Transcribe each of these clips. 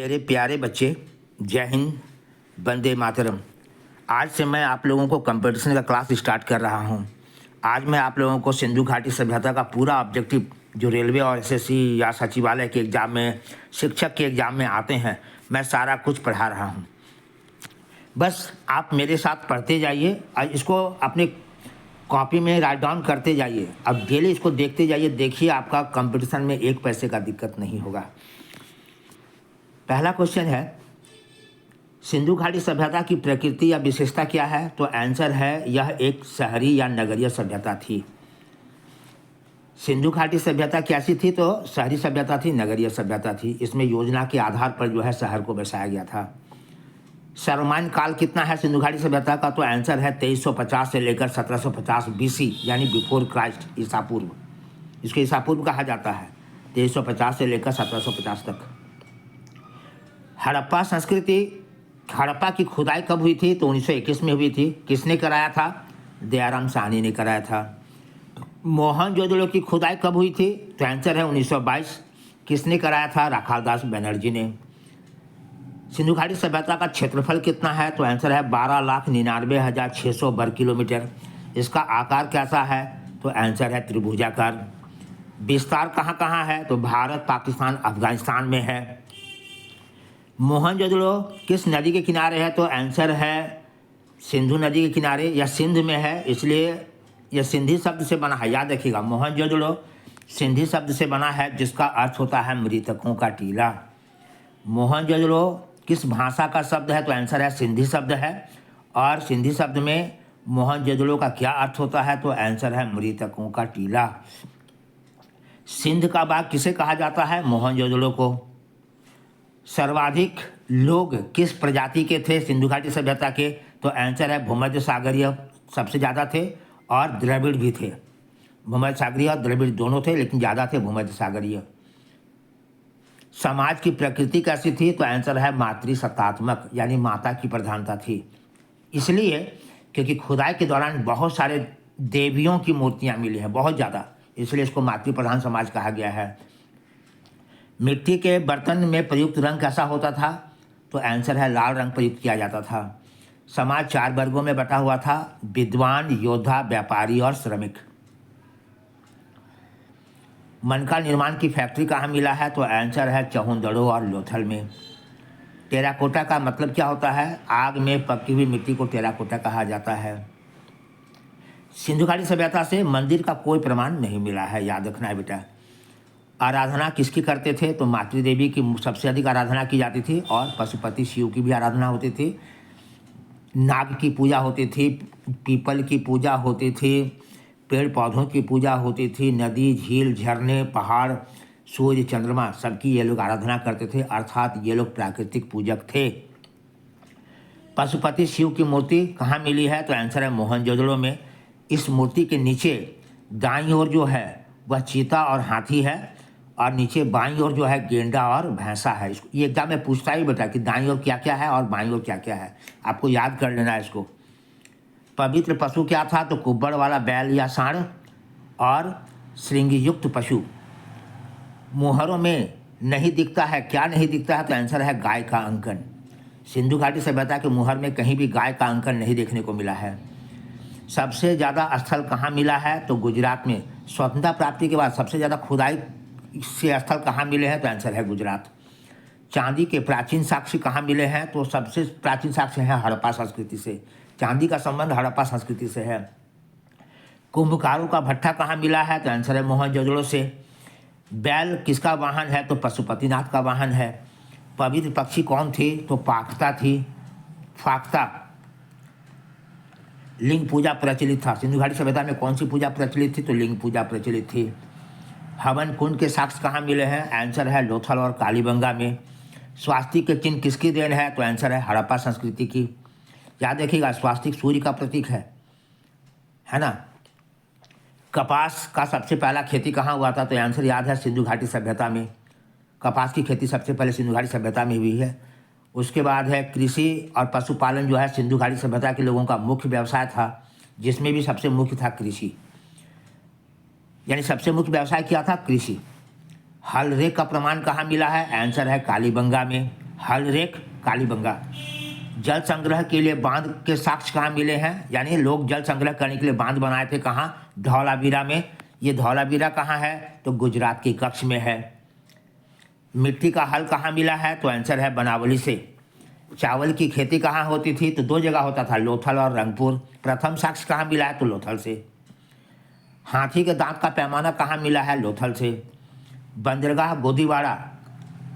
मेरे प्यारे बच्चे, जय हिंद, वंदे मातरम। आज से मैं आप लोगों को कंपटीशन का क्लास स्टार्ट कर रहा हूं। आज मैं आप लोगों को सिंधु घाटी सभ्यता का पूरा ऑब्जेक्टिव जो रेलवे और एसएससी या सचिवालय के एग्ज़ाम में, शिक्षक के एग्ज़ाम में आते हैं, मैं सारा कुछ पढ़ा रहा हूं। बस आप मेरे साथ पढ़ते जाइए और इसको अपने कॉपी में राइट डाउन करते जाइए। अब डेली इसको देखते जाइए, देखिए आपका कंपटीशन में एक पैसे का दिक्कत नहीं होगा। पहला क्वेश्चन है, सिंधु घाटी सभ्यता की प्रकृति या विशेषता क्या है? तो आंसर है, यह एक शहरी या नगरीय सभ्यता थी। सिंधु घाटी सभ्यता कैसी थी? तो शहरी सभ्यता थी, नगरीय सभ्यता थी। इसमें योजना के आधार पर जो है शहर को बसाया गया था। सर्वमान्य काल कितना है सिंधु घाटी सभ्यता का? तो आंसर है 2350 से लेकर 1750 BC, यानी बिफोर क्राइस्ट, ईसा पूर्व। इसको ईसा पूर्व कहा जाता है, 2350 से लेकर 1750 तक। हड़प्पा संस्कृति, हड़प्पा की खुदाई कब हुई थी? तो 1921 में हुई थी। किसने कराया था? दयाराम साहनी ने कराया था। मोहनजोदड़ो की खुदाई कब हुई थी? तो आंसर है 1922। किसने कराया था? राखालदास बनर्जी ने। सिंधु घाटी सभ्यता का क्षेत्रफल कितना है? तो आंसर है 12,99,600 वर्ग किलोमीटर। इसका आकार कैसा है? तो आंसर है त्रिभुजाकार। विस्तार कहाँ कहाँ है? तो भारत, पाकिस्तान, अफगानिस्तान में है। मोहनजोदड़ो किस नदी के किनारे है? तो आंसर है सिंधु नदी के किनारे या सिंध में है, इसलिए यह सिंधी शब्द से बना है। याद रखिएगा, मोहनजोदड़ो सिंधी शब्द से बना है, जिसका अर्थ होता है मृतकों का टीला। मोहनजोदड़ो किस भाषा का शब्द है? तो आंसर है सिंधी शब्द है। और सिंधी शब्द में मोहनजोदड़ो का क्या अर्थ होता है? तो आंसर है मृतकों का टीला। सिंध का बाग किसे कहा जाता है? मोहनजोदड़ो को। सर्वाधिक लोग किस प्रजाति के थे सिंधु घाटी सभ्यता के? तो आंसर है भूमध्य सागरीय सबसे ज़्यादा थे, और द्रविड़ भी थे। भूमध्य सागरीय और द्रविड़ दोनों थे, लेकिन ज़्यादा थे भूमध्य सागरीय। समाज की प्रकृति कैसी थी? तो आंसर है मातृसत्तात्मक, यानी माता की प्रधानता थी। इसलिए क्योंकि खुदाई के दौरान बहुत सारे देवियों की मूर्तियाँ मिली हैं, बहुत ज़्यादा, इसलिए इसको मातृ प्रधान समाज कहा गया है। मिट्टी के बर्तन में प्रयुक्त रंग कैसा होता था? तो आंसर है लाल रंग प्रयुक्त किया जाता था। समाज 4 वर्गों में बटा हुआ था, विद्वान, योद्धा, व्यापारी और श्रमिक। मनका निर्माण की फैक्ट्री कहाँ मिला है? तो आंसर है चहुंदड़ो और लोथल में। टेराकोटा का मतलब क्या होता है? आग में पकी हुई मिट्टी को टेराकोटा कहा जाता है। सिंधु घाटी सभ्यता से मंदिर का कोई प्रमाण नहीं मिला है, याद रखना है बेटा। आराधना किसकी करते थे? तो मातृ देवी की सबसे अधिक आराधना की जाती थी, और पशुपति शिव की भी आराधना होती थी। नाग की पूजा होती थी, पीपल की पूजा होती थी, पेड़ पौधों की पूजा होती थी, नदी, झील, झरने, पहाड़, सूर्य, चंद्रमा, सबकी ये लोग आराधना करते थे, अर्थात ये लोग प्राकृतिक पूजक थे। पशुपति शिव की मूर्ति कहाँ मिली है? तो आंसर है मोहनजोदड़ो में। इस मूर्ति के नीचे दाईं ओर जो है वह चीता और हाथी है, और नीचे बाईं ओर जो है गेंडा और भैंसा है। इसको ये एग्जाम में पूछता ही बेटा कि दाईं ओर क्या क्या है और बाईं ओर क्या क्या है, आपको याद कर लेना है इसको। पवित्र पशु क्या था? तो कुब्बड़ वाला बैल या सांड, और श्रृंगयुक्त पशु। मुहरों में नहीं दिखता है, क्या नहीं दिखता है? तो आंसर है गाय का अंकन। सिंधु घाटी सभ्यता के मुहर में कहीं भी गाय का अंकन नहीं देखने को मिला है। सबसे ज़्यादा स्थल कहाँ मिला है? तो गुजरात में। स्वतंत्रता प्राप्ति के बाद सबसे ज़्यादा खुदाई से स्थल कहाँ मिले हैं? तो आंसर है गुजरात। चांदी के प्राचीन साक्ष्य कहाँ मिले हैं? तो सबसे प्राचीन साक्ष्य है हड़प्पा संस्कृति से। चांदी का संबंध हड़प्पा संस्कृति से है। कुंभकारों का भट्ठा कहाँ मिला है? तो आंसर है मोहनजोदड़ो से। बैल किसका वाहन है? तो पशुपतिनाथ का वाहन है। पवित्र पक्षी कौन थी? तो फाख्ता थी। फाख्ता। लिंग पूजा प्रचलित था। सिंधु घाटी सभ्यता में कौन सी पूजा प्रचलित थी? तो लिंग पूजा प्रचलित थी। हवन कुंड के साक्ष्य कहाँ मिले हैं? आंसर है लोथल और कालीबंगा में। स्वास्तिक के चिन्ह किसकी देन है? तो आंसर है हड़प्पा संस्कृति की। याद रखिएगा, स्वास्तिक सूर्य का प्रतीक है ना। कपास का सबसे पहला खेती कहाँ हुआ था? तो आंसर याद है सिंधु घाटी सभ्यता में। कपास की खेती सबसे पहले सिंधु घाटी सभ्यता में हुई है। उसके बाद है कृषि और पशुपालन, जो है सिंधु घाटी सभ्यता के लोगों का मुख्य व्यवसाय था, जिसमें भी सबसे मुख्य था कृषि, यानी सबसे मुख्य व्यवसाय क्या था? कृषि। हल रे का प्रमाण कहाँ मिला है? आंसर है कालीबंगा में। हलरेख कालीबंगा। जल संग्रह के लिए बांध के साक्ष्य कहाँ मिले हैं, यानी लोग जल संग्रह करने के लिए बांध बनाए थे कहाँ, धौलावीरा में। ये धौलावीरा कहाँ है, तो गुजरात के कच्छ में है। मिट्टी का हल कहाँ मिला है, तो आंसर है बनावली से। चावल की खेती कहाँ होती थी, तो दो जगह होता था, लोथल और रंगपुर। प्रथम साक्ष्य कहाँ मिला है, तो लोथल से। हाथी के दांत का पैमाना कहाँ मिला है, लोथल से। बंदरगाह गोदीवाड़ा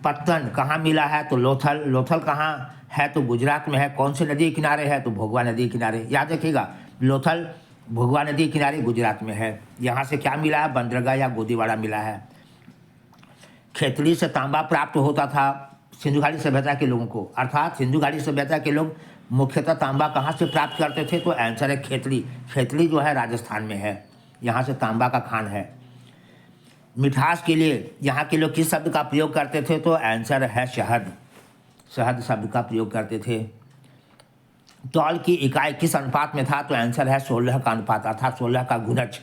पत्तन कहाँ मिला है, तो लोथल। लोथल कहाँ है, तो गुजरात में है। कौन से नदी के किनारे है, तो भोगवा नदी के किनारे। याद रखिएगा, लोथल भोगवा नदी के किनारे गुजरात में है। यहाँ से क्या मिला है, बंदरगाह या गोदीवाड़ा मिला है। खेतड़ी से तांबा प्राप्त होता था सिंधु घाटी सभ्यता के लोगों को, अर्थात सिंधु घाटी सभ्यता के लोग मुख्यतः तांबा कहाँ से प्राप्त करते थे, तो आंसर है खेतड़ी। खेतड़ी जो है राजस्थान में है, यहाँ से तांबा का खान है। मिठास के लिए यहाँ के लोग किस शब्द का प्रयोग करते थे, तो आंसर है शहद। शहद शब्द का प्रयोग करते थे। तौल की इकाई किस अनुपात में था, तो आंसर है 16 का अनुपात, अर्थात 16 का गुणज।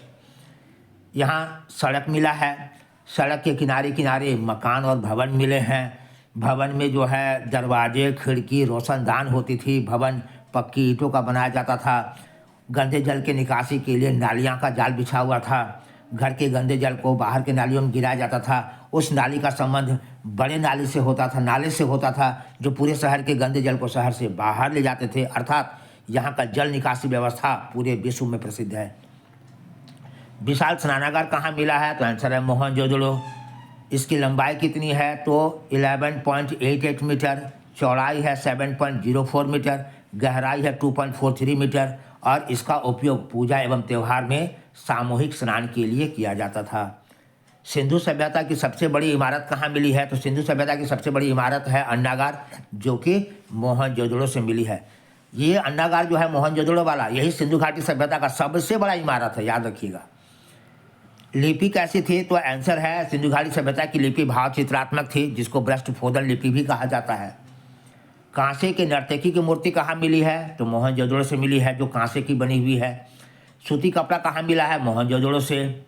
यहाँ सड़क मिला है, सड़क के किनारे किनारे मकान और भवन मिले हैं। भवन में जो है दरवाजे, खिड़की, रोशनदान होती थी। भवन पक्की ईंटों का बनाया जाता था। गंदे जल के निकासी के लिए नालियाँ का जाल बिछा हुआ था। घर के गंदे जल को बाहर के नालियों में गिराया जाता था। उस नाली का संबंध बड़े नाली से होता था, नाले से होता था, जो पूरे शहर के गंदे जल को शहर से बाहर ले जाते थे। अर्थात यहाँ का जल निकासी व्यवस्था पूरे विश्व में प्रसिद्ध है। विशाल स्नानागार कहाँ मिला है, तो आंसर है मोहनजोदड़ो। इसकी लंबाई कितनी है, तो 11.88 मीटर, चौड़ाई है 7.04 मीटर, गहराई है 2.43 मीटर, और इसका उपयोग पूजा एवं त्यौहार में सामूहिक स्नान के लिए किया जाता था। सिंधु सभ्यता की सबसे बड़ी इमारत कहाँ मिली है, तो सिंधु सभ्यता की सबसे बड़ी इमारत है अन्नागार, जो कि मोहनजोदड़ो से मिली है। ये अन्नागार जो है मोहनजोदड़ो वाला, यही सिंधु घाटी सभ्यता का सबसे बड़ा इमारत है, याद रखिएगा। लिपि कैसी थी, तो आंसर है सिंधु घाटी सभ्यता की लिपि भाव चित्रात्मक थी, जिसको ब्रष्टफोदन लिपि भी कहा जाता है। कांसे के नर्तकी की मूर्ति कहाँ मिली है, तो मोहनजोदड़ो से मिली है, जो कांसे की बनी हुई है। सूती कपड़ा कहाँ मिला है, मोहनजोदड़ो से।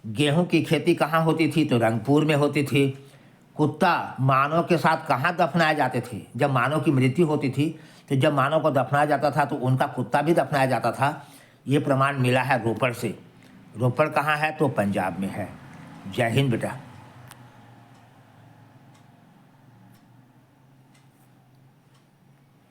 गेहूं की खेती कहाँ होती थी, तो रंगपुर में होती थी। कुत्ता मानव के साथ कहाँ दफनाए जाते थे, जब मानव की मृत्यु होती थी, तो जब मानव को दफनाया जाता था तो उनका कुत्ता भी दफनाया जाता था। ये प्रमाण मिला है रोपड़ से। रोपड़ कहाँ है, तो पंजाब में है। जय हिंद बेटा।